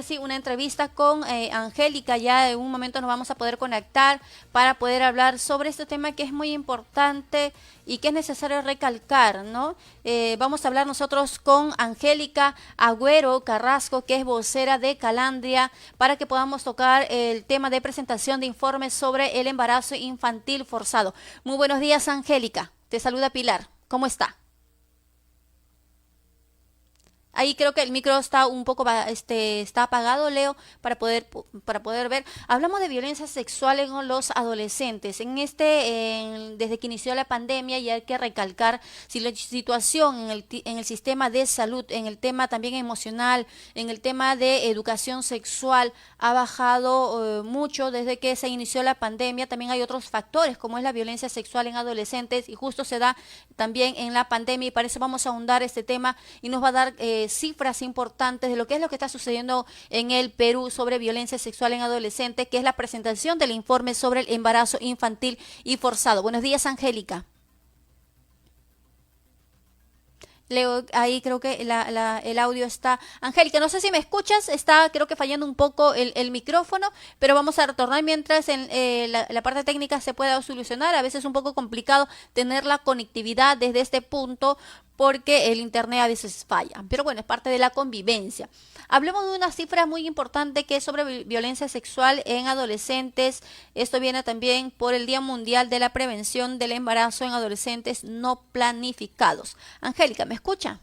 Sí, una entrevista con Angélica. Ya en un momento nos vamos a poder conectar para poder hablar sobre este tema que es muy importante y que es necesario recalcar, ¿no? Vamos a hablar nosotros con Angélica Agüero Carrasco, que es vocera de Calandria, para que podamos tocar el tema de presentación de informes sobre el embarazo infantil forzado. Muy buenos días, Angélica. Te saluda Pilar. ¿Cómo está? Ahí creo que el micro está un poco está apagado, Leo, para poder ver. Hablamos de violencia sexual en los adolescentes. Desde que inició la pandemia, y hay que recalcar si la situación en el sistema de salud, en el tema también emocional, en el tema de educación sexual ha bajado mucho desde que se inició la pandemia. También hay otros factores como es la violencia sexual en adolescentes, y justo se da también en la pandemia, y para eso vamos a ahondar este tema y nos va a dar cifras importantes de lo que está sucediendo en el Perú sobre violencia sexual en adolescentes, que es la presentación del informe sobre el embarazo infantil y forzado. Buenos días, Angélica. Leo, ahí creo que el audio está. Angélica, no sé si me escuchas, está creo que fallando un poco el micrófono, pero vamos a retornar mientras la parte técnica se pueda solucionar. A veces es un poco complicado tener la conectividad desde este punto porque el internet a veces falla, pero bueno, es parte de la convivencia. Hablemos de una cifra muy importante que es sobre violencia sexual en adolescentes. Esto viene también por el Día Mundial de la Prevención del Embarazo en Adolescentes No Planificados. Angélica, ¿me escucha?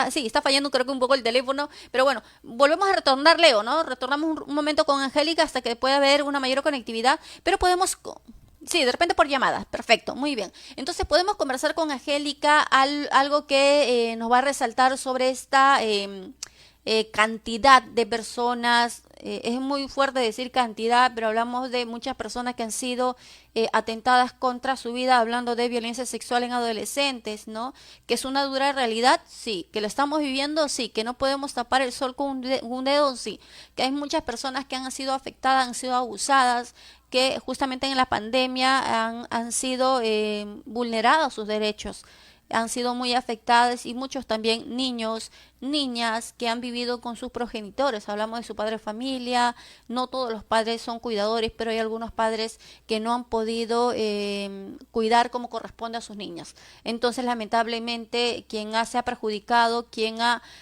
Sí, está fallando creo que un poco el teléfono, pero bueno, volvemos a retornar, Leo, ¿no? Retornamos un momento con Angélica hasta que pueda haber una mayor conectividad, pero podemos, sí, de repente por llamadas, perfecto, muy bien. Entonces podemos conversar con Angélica algo que nos va a resaltar sobre esta cantidad de personas. Es muy fuerte decir cantidad, pero hablamos de muchas personas que han sido atentadas contra su vida, hablando de violencia sexual en adolescentes, ¿no? Que es una dura realidad, sí. Que lo estamos viviendo, sí. Que no podemos tapar el sol con un dedo, sí. Que hay muchas personas que han sido afectadas, han sido abusadas, que justamente en la pandemia han sido vulnerados sus derechos, han sido muy afectadas, y muchos también niños, niñas que han vivido con sus progenitores. Hablamos de su padre de familia. No todos los padres son cuidadores, pero hay algunos padres que no han podido cuidar como corresponde a sus niñas. Entonces, lamentablemente, se ha perjudicado,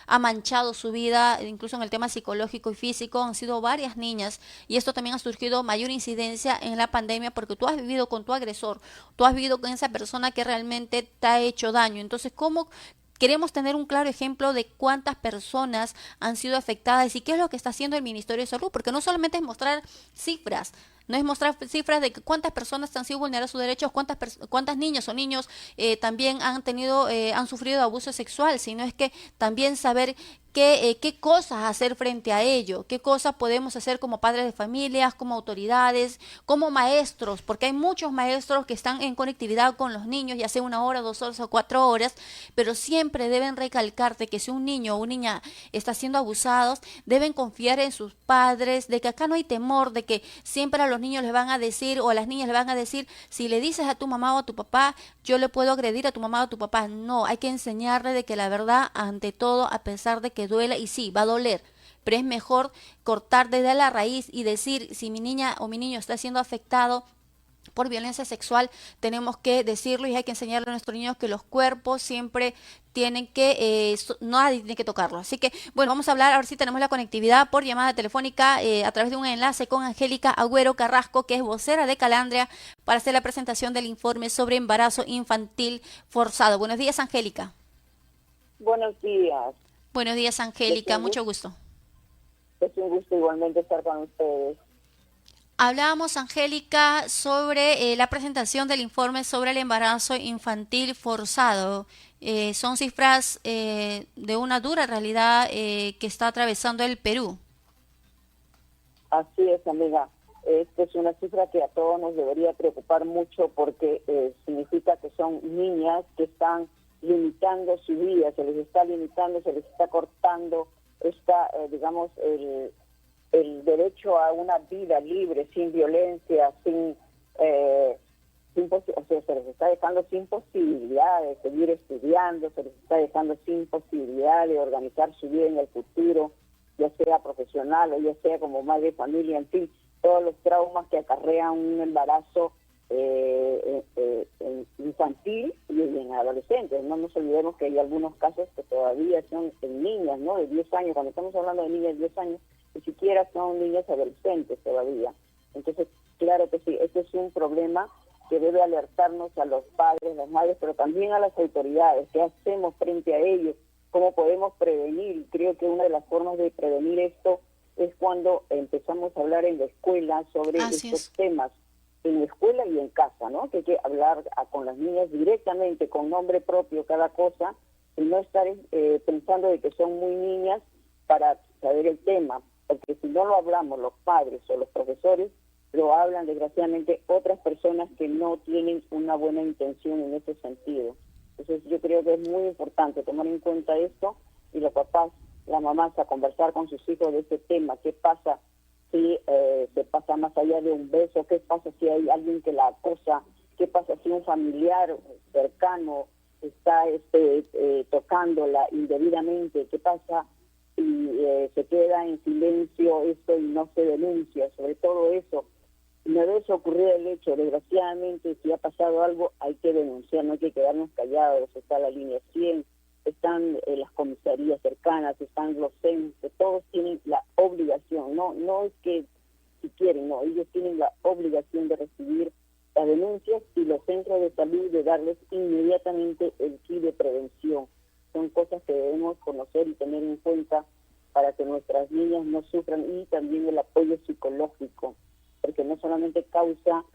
ha manchado su vida, incluso en el tema psicológico y físico, han sido varias niñas, y esto también ha surgido mayor incidencia en la pandemia porque tú has vivido con tu agresor, tú has vivido con esa persona que realmente te ha hecho daño. Entonces, ¿cómo queremos tener un claro ejemplo de cuántas personas han sido afectadas y qué es lo que está haciendo el Ministerio de Salud? Porque no solamente es mostrar cifras, no es mostrar cifras de cuántas personas han sido vulneradas sus derechos, cuántas niñas o niños también han sufrido abuso sexual, sino es que también saber qué cosas hacer frente a ello, qué cosas podemos hacer como padres de familias, como autoridades, como maestros, porque hay muchos maestros que están en conectividad con los niños, ya sea 1 hora, 2 horas o 4 horas, pero siempre deben recalcarte que si un niño o una niña está siendo abusados, deben confiar en sus padres, de que acá no hay temor, de que siempre a los niños les van a decir, o a las niñas les van a decir, si le dices a tu mamá o a tu papá, yo le puedo agredir a tu mamá o a tu papá. No, hay que enseñarle de que la verdad, ante todo, a pesar de que duela, y sí, va a doler, pero es mejor cortar desde la raíz y decir, si mi niña o mi niño está siendo afectado por violencia sexual, tenemos que decirlo, y hay que enseñarle a nuestros niños que los cuerpos siempre tienen que, nadie tiene que tocarlo. Así que, bueno, vamos a hablar, a ver si tenemos la conectividad por llamada telefónica a través de un enlace con Angélica Agüero Carrasco, que es vocera de Calandria, para hacer la presentación del informe sobre embarazo infantil forzado. Buenos días, Angélica. Buenos días. Buenos días, Angélica, mucho gusto. Es un gusto igualmente estar con ustedes. Hablábamos, Angélica, sobre la presentación del informe sobre el embarazo infantil forzado. Son cifras de una dura realidad que está atravesando el Perú. Así es, amiga. Esta es una cifra que a todos nos debería preocupar mucho porque significa que son niñas que están limitando su vida, se les está limitando, se les está cortando digamos, el derecho a una vida libre, sin violencia, sin o sea, se les está dejando sin posibilidad de seguir estudiando, se les está dejando sin posibilidad de organizar su vida en el futuro, ya sea profesional o ya sea como madre de familia, en fin, todos los traumas que acarrea un embarazo infantil y en adolescentes. No nos olvidemos que hay algunos casos que todavía son en niñas, ¿no? De 10 años, cuando estamos hablando de niñas de 10 años, ni siquiera son niñas adolescentes todavía. Entonces, claro que sí, este es un problema que debe alertarnos a los padres, las madres, pero también a las autoridades. ¿Qué hacemos frente a ellos? ¿Cómo podemos prevenir? Creo que una de las formas de prevenir esto es cuando empezamos a hablar en la escuela sobre estos temas, en la escuela y en casa, ¿no? Que hay que hablar con las niñas directamente, con nombre propio, cada cosa, y no estar pensando de que son muy niñas para saber el tema, porque si no lo hablamos los padres o los profesores, lo hablan desgraciadamente otras personas que no tienen una buena intención en ese sentido. Entonces yo creo que es muy importante tomar en cuenta esto y los papás, las mamás a conversar con sus hijos de este tema. ¿Qué pasa si se pasa más allá de un beso? ¿Qué pasa si hay alguien que la acosa? ¿Qué pasa si un familiar cercano está tocándola indebidamente? ¿Qué pasa si se queda en silencio esto y no se denuncia? Sobre todo eso. Una vez ocurrido el hecho, desgraciadamente, si ha pasado algo, hay que denunciar, no hay que quedarnos callados. Está la línea 100, están las comisarías cercanas, están los CEN, que todos tienen la obligación, no es que si quieren, no, ellos tienen la obligación de recibir las denuncias y los centros de salud de darles inmediatamente el kit de prevención. Son cosas que debemos conocer y tener en cuenta para que nuestras niñas no sufran, y también el apoyo psicológico, porque no solamente causa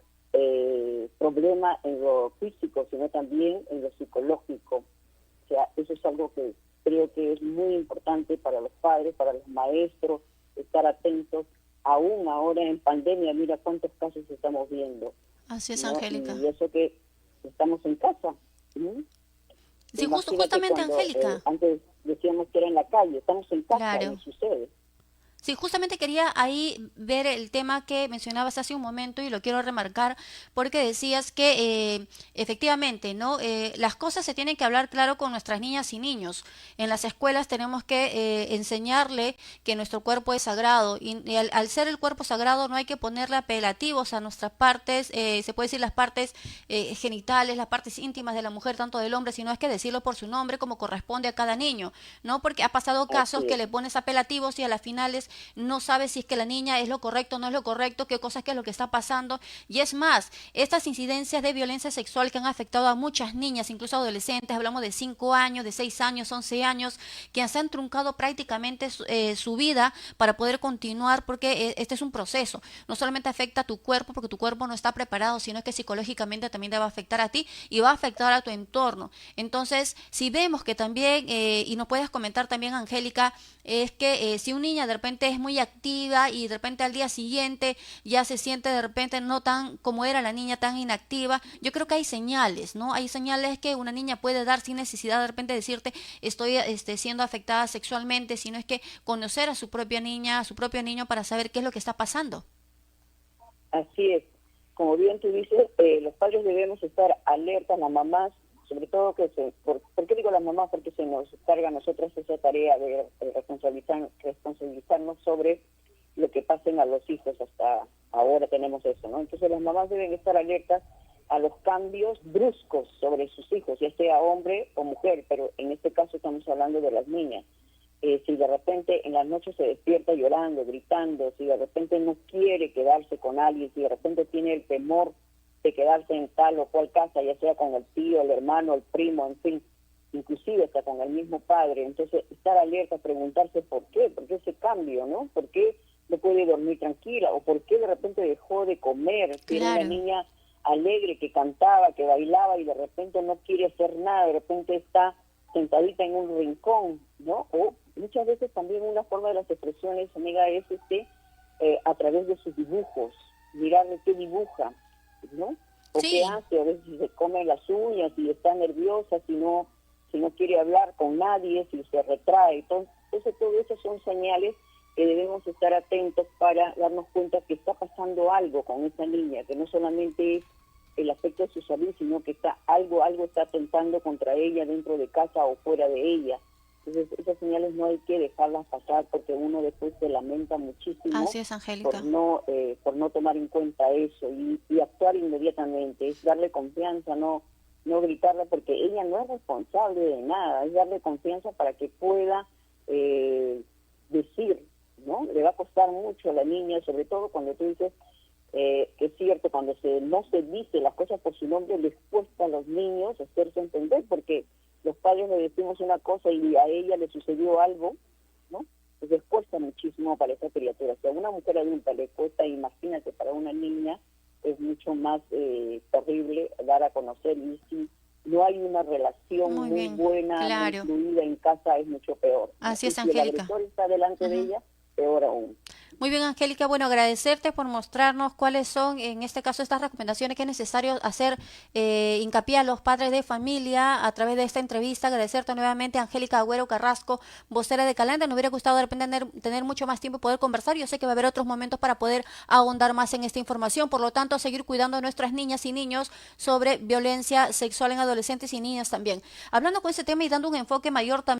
problema en lo físico, sino también en lo psicológico. O sea, eso es algo que creo que es muy importante para los padres, para los maestros, estar atentos. Aún ahora en pandemia, mira cuántos casos estamos viendo. Así es, ¿no? Angélica. Y eso que estamos en casa. Sí, justamente, cuando, Angélica. antes decíamos que era en la calle, estamos en casa, Claro. y sucede. Sí, justamente quería ahí ver el tema que mencionabas hace un momento y lo quiero remarcar porque decías que efectivamente, ¿no? Las cosas se tienen que hablar claro con nuestras niñas y niños. En las escuelas tenemos que enseñarle que nuestro cuerpo es sagrado y al ser el cuerpo sagrado no hay que ponerle apelativos a nuestras partes, se puede decir las partes genitales, las partes íntimas de la mujer, tanto del hombre, sino es que decirlo por su nombre como corresponde a cada niño, ¿no? Porque ha pasado casos que le pones apelativos y a las finales no sabes si es que la niña es lo correcto, no es lo correcto, qué cosa es que es lo que está pasando. Y es más, estas incidencias de violencia sexual que han afectado a muchas niñas, incluso adolescentes, hablamos de 5 años, de 6 años, 11 años, que se han truncado prácticamente su vida para poder continuar, porque este es un proceso. No solamente afecta a tu cuerpo, porque tu cuerpo no está preparado, sino que psicológicamente también te va a afectar a ti y va a afectar a tu entorno. Entonces, si vemos que también, y nos puedes comentar también, Angélica, es que si un niña de repente es muy activa y de repente al día siguiente ya se siente de repente no tan como era la niña, tan inactiva, yo creo que hay señales, ¿no? Hay señales que una niña puede dar sin necesidad de repente decirte estoy siendo afectada sexualmente, sino es que conocer a su propia niña, a su propio niño para saber qué es lo que está pasando. Así es. Como bien tú dices, los padres debemos estar alertas, las mamás, sobre todo ¿por qué digo las mamás? Porque se nos carga a nosotros esa tarea de responsabilizarnos sobre lo que pasen a los hijos. Hasta ahora tenemos eso, ¿no? Entonces las mamás deben estar alertas a los cambios bruscos sobre sus hijos, ya sea hombre o mujer, pero en este caso estamos hablando de las niñas. Si de repente en la noche se despierta llorando, gritando, si de repente no quiere quedarse con alguien, si de repente tiene el temor de quedarse en tal o cual casa, ya sea con el tío, el hermano, el primo, en fin, inclusive hasta con el mismo padre. Entonces, estar alerta, preguntarse por qué ese cambio, ¿no? ¿Por qué no puede dormir tranquila? ¿O por qué de repente dejó de comer? Si era una niña alegre, que cantaba, que bailaba y de repente no quiere hacer nada, de repente está sentadita en un rincón, ¿no? O muchas veces también una forma de las expresiones, amiga, es a través de sus dibujos, mirarle qué dibuja, ¿no? O qué hace, a veces se come las uñas y está nerviosa, si no quiere hablar con nadie, si se retrae. Entonces, todo eso son señales que debemos estar atentos para darnos cuenta que está pasando algo con esa niña, que no solamente es el aspecto de su salud, sino que algo está atentando contra ella dentro de casa o fuera de ella. Entonces, esas señales no hay que dejarlas pasar porque uno después se lamenta muchísimo Así es, Angélica. por no tomar en cuenta eso y actuar inmediatamente, es darle confianza, no gritarle, porque ella no es responsable de nada, es darle confianza para que pueda decir, ¿no? Le va a costar mucho a la niña, sobre todo cuando tú dices que es cierto, cuando no se dice las cosas por su nombre, les cuesta a los niños hacerse entender, porque los padres le decimos una cosa y a ella le sucedió algo, ¿no? Entonces cuesta muchísimo para esa criatura. Si a una mujer adulta le cuesta, imagínate, para una niña es mucho más terrible dar a conocer, y si no hay una relación muy buena, claro, muy fluida en casa, es mucho peor. Así es, Y Angélica. si el agresor está delante de ella, peor aún. Muy bien, Angélica. Bueno, agradecerte por mostrarnos cuáles son, en este caso, estas recomendaciones que es necesario hacer hincapié a los padres de familia a través de esta entrevista. Agradecerte nuevamente, Angélica Agüero Carrasco, vocera de Calenda. Nos hubiera gustado de repente tener mucho más tiempo y poder conversar. Yo sé que va a haber otros momentos para poder ahondar más en esta información. Por lo tanto, seguir cuidando a nuestras niñas y niños sobre violencia sexual en adolescentes y niñas también. Hablando con ese tema y dando un enfoque mayor también.